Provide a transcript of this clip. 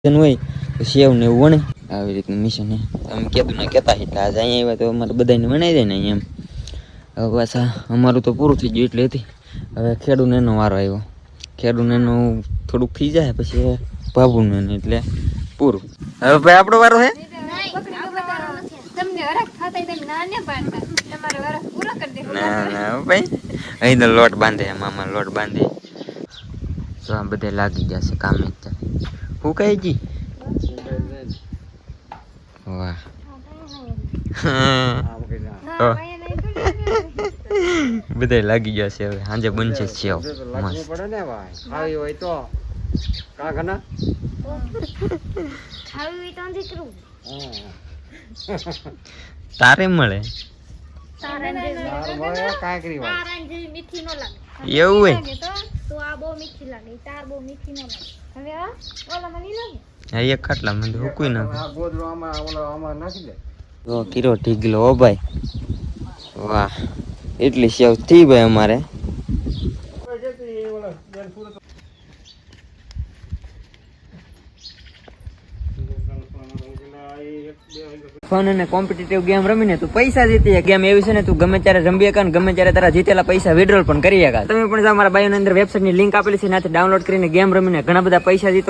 હોય તો સેવ ને એવું વણે આવી રીતનું મિશન તમે કીધું ને કહેતા એટલે આજે અહીંયા આવ્યા તો અમારે બધાને વણાઈ જાય ને એમ. હવે પાછા અમારું તો પૂરું થઈ ગયું એટલે હતી. હવે ખેડૂને એનો વારો આવ્યો. ખેડૂને એનું થોડુંક થઈ જાય પછી ભાભુનું એને એટલે પૂરું. હવે ભાઈ આપણો વારો છે. ના ના ભાઈ અહીં તો લોટ બાંધે મામા લોટ બાંધે તો આ બધે લાગી જશે કામે જ. હું કહે જી વાહ બધા લાગી જશે હવે સાંજે બનશે સેવ મસ્ત. તારે મળે એવું હોય એક ખાટલા મને હુકુઈ નાખે કિલો ઢીગલો હો ભાઈ. વાહ એટલી સેવ થઈ ભાઈ અમારે. ફન અને કોમ્પિટિટિવ ગેમ રમીને તું પૈસા જીતી. ગેમ એવી છે ને તું ગમે ત્યારે રમી શકા ને ગમે ત્યારે તારા જીતેલા પૈસા વિડ્રોલ પણ કરી શકા. તમે પણ મારા બાયોની અંદર વેબસાઇટની લિંક આપેલી છે ત્યાંથી ડાઉનલોડ કરીને ગેમ રમીને ઘણા બધા પૈસા જીતો.